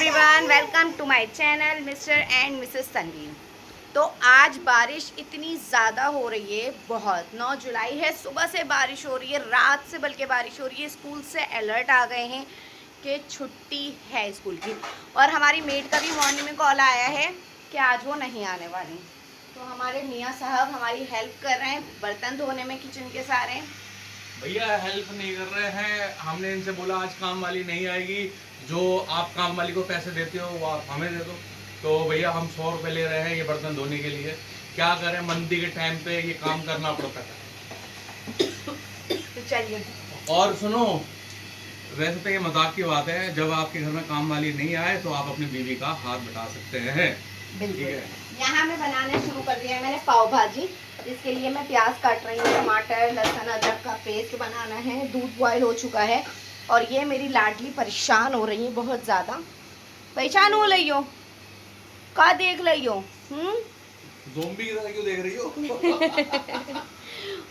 Everyone, welcome to my channel mister and Mrs Tanveer. तो आज बारिश इतनी ज़्यादा हो रही है, बहुत 9 जुलाई है, सुबह से बारिश हो रही है, रात से बल्कि बारिश हो रही है। स्कूल से अलर्ट आ गए हैं कि छुट्टी है स्कूल की। और हमारी मेड का भी मॉर्निंग में कॉल आया है कि आज वो नहीं आने वाली। तो हमारे मियाँ साहब हमारी हेल्प कर रहे हैं बर्तन धोने में, किचन के सारे। भैया हेल्प नहीं कर रहे हैं, हमने इनसे बोला आज काम वाली नहीं आएगी, जो आप काम वाली को पैसे देते हो वो आप हमें दे दो। तो भैया हम 100 रुपये ले रहे हैं ये बर्तन धोने के लिए। क्या करें, मंदी के टाइम पे ये काम करना पड़ता है। तो चलिए। और सुनो, वैसे तो ये मजाक की बात है, जब आपके घर में काम वाली नहीं आए तो आप अपनी बीवी का हाथ बटा सकते हैं। बिल्कुल। यहाँ मैं बनाने शुरू कर दिया है मैंने पाव भाजी, जिसके लिए मैं प्याज काट रही हूँ, टमाटर लहसुन अदरक का पेस्ट बनाना है। दूध बॉयल हो चुका है और ये मेरी लाडली परेशान हो रही है बहुत ज़्यादा। परेशान हो रही हो का देख रही हो? ज़ोंबी की तरह क्यों देख रही हो?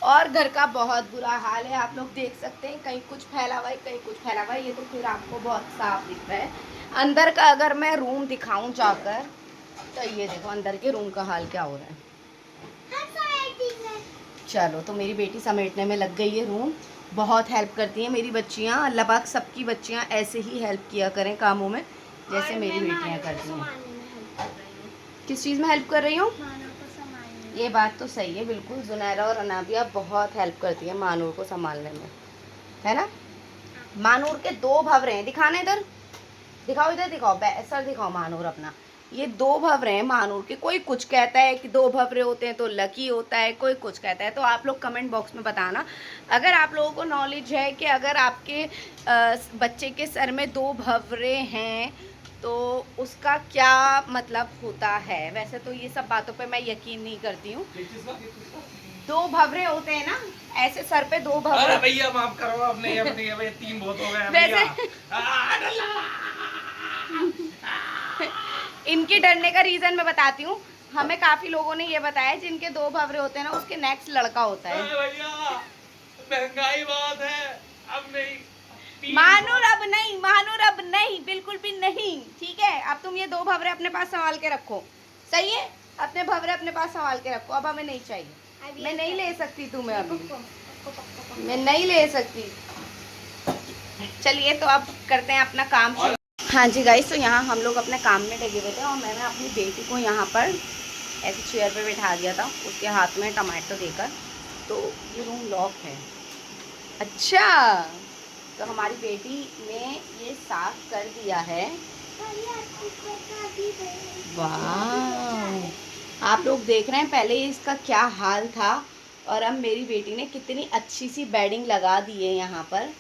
और घर का बहुत बुरा हाल है, आप लोग देख सकते हैं, कहीं कुछ फैला हुआ है कहीं कुछ फैला हुआ है। ये तो फिर आपको बहुत साफ दिख रहा है। अंदर का अगर मैं रूम दिखाऊं जाकर तो ये देखो अंदर के रूम का हाल क्या हो रहा है। चलो, तो मेरी बेटी समेटने में लग गई है रूम। बहुत हेल्प करती हैं मेरी बच्चियाँ, अल्लाह पाक सबकी बच्चियाँ ऐसे ही हेल्प किया करें कामों में जैसे मेरी बेटियाँ करती हैं। किस चीज़ में हेल्प कर रही हूँ? ये बात तो सही है, बिल्कुल। जुनैरा और अनाबिया बहुत हेल्प करती है मानूर को संभालने में, है ना? मानूर के 2 भवरे हैं, दिखाना इधर दिखाओ, इधर दिखाओ, सर दिखाओ मानूर अपना। ये 2 भवरे हैं मानूर के। कोई कुछ कहता है कि 2 भवरे होते हैं तो लकी होता है, कोई कुछ कहता है। तो आप लोग कमेंट बॉक्स में बताना अगर आप लोगों को नॉलेज है कि अगर आपके बच्चे के सर में 2 भवरे हैं तो उसका क्या मतलब होता है। वैसे तो ये सब बातों पे मैं यकीन नहीं करती हूँ। 2 भवरे होते हैं ना, ऐसे सर पे 2 भवरे। अरे भैया माफ करो, अब नहीं 3 बहुत हो गए वैसे इनके डरने का रीजन मैं बताती हूँ। हमें काफी लोगों ने ये बताया जिनके 2 भवरे होते हैं ना, उसके नेक्स्ट लड़का होता है। भैया महंगाई बहुत है, अब नहीं। मानूर अब नहीं, मानूर अब नहीं, बिल्कुल भी नहीं, ठीक है? अब तुम ये 2 भवरे अपने पास संभाल के रखो, सही है? अपने भवरे अपने पास संभाल के रखो, अब हमें नहीं चाहिए। मैं नहीं ले सकती तुम्हें अभी, मैं नहीं ले सकती। चलिए, तो अब करते हैं अपना काम शुरू। हाँ जी गाइस, तो यहाँ हम लोग अपने काम में लगे हुए थे और मैंने अपनी बेटी को यहाँ पर ऐसे चेयर पे बैठा दिया था, उसके हाथ में टमाटो देकर। तो ये रूम लॉक है। अच्छा, तो हमारी बेटी ने ये साफ कर दिया है। वाह, आप लोग देख रहे हैं पहले इसका क्या हाल था और अब मेरी बेटी ने कितनी अच्छी सी बेडिंग लगा दी है यहाँ पर।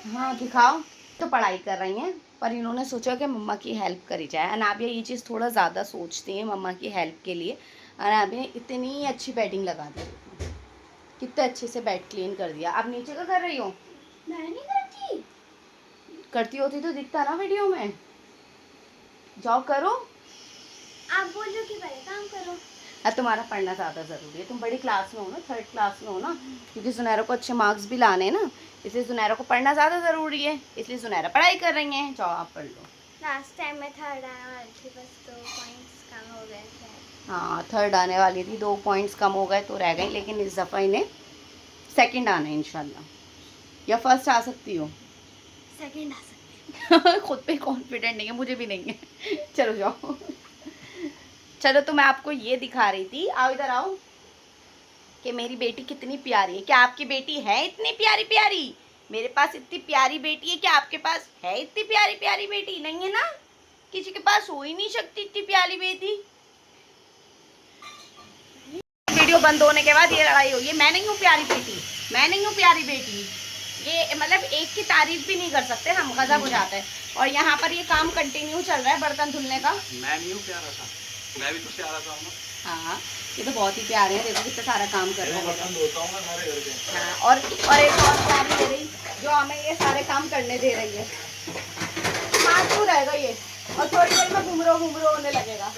हाँ दिखाओ। तो पढ़ाई कर रही हैं पर इन्होंने सोचा कि मम्मा की हेल्प करी जाए। अनाबिया ये चीज़ थोड़ा ज़्यादा सोचती हैं मम्मा की हेल्प के लिए। अनाबिया ने इतनी अच्छी बेडिंग लगा दी, कितने अच्छे से बेड क्लीन कर दिया। अब नीचे का कर रही हो? मैं नहीं करती, करती होती तो दिखता ना वीडियो में। जाओ करो, आप बोल रहे हो कि पहले काम करो। अब तुम्हारा पढ़ना ज़्यादा ज़रूरी है, तुम बड़ी क्लास में हो ना, 3rd क्लास में हो ना, क्योंकि सुनैरा को अच्छे मार्क्स भी लाने हैं ना, इसलिए सुनैरा को पढ़ना ज़्यादा ज़रूरी है, इसलिए सुनैरा पढ़ाई कर रही हैं। जाओ आप पढ़ लो। लास्ट टाइम मैं 3rd आने वाली थी, बस 2 पॉइंट्स कम हो गए थे। हाँ 3rd आने वाली थी, 2 पॉइंट्स कम हो गए तो रह गई, लेकिन इस दफ़ा इन्हें 2nd आना है इंशाल्लाह। या 1st आ सकती हो? 2nd आ सकती है। खुद पे कॉन्फिडेंट नहीं है, मुझे भी नहीं है। चलो जाओ। चलो, तो मैं आपको ये दिखा रही थी, आओ इधर आओ, कि मेरी बेटी कितनी प्यारी है। क्या आपकी बेटी है इतनी प्यारी प्यारी? मेरे पास इतनी प्यारी बेटी है, क्या आपके पास है इतनी प्यारी प्यारी बेटी? नहीं है ना, किसी के पास हो ही नहीं सकती इतनी प्यारी बेटी। वीडियो बंद होने के बाद ये लड़ाई हुई है, मैं नहीं हूँ प्यारी बेटी, मैं नहीं हूँ प्यारी बेटी। ये मतलब एक की तारीफ भी नहीं कर सकते हम, गजब हो जाता है। और यहाँ पर ये काम कंटिन्यू चल रहा है बर्तन धुलने का। मैं नहीं हूँ प्यारा था, मैं भी तो प्यारा था ना। हाँ, ये तो बहुत ही प्यारे हैं, देखो कितना सारा काम कर रहे हैं। बर्तन धोता हूँ मैं सारे घर के। हाँ, और एक और प्यारी दे रही जो हमें ये सारे काम करने दे रही है। हाँ क्यों रहेगा ये, और थोड़ी देर में घुमरो होने लगेगा।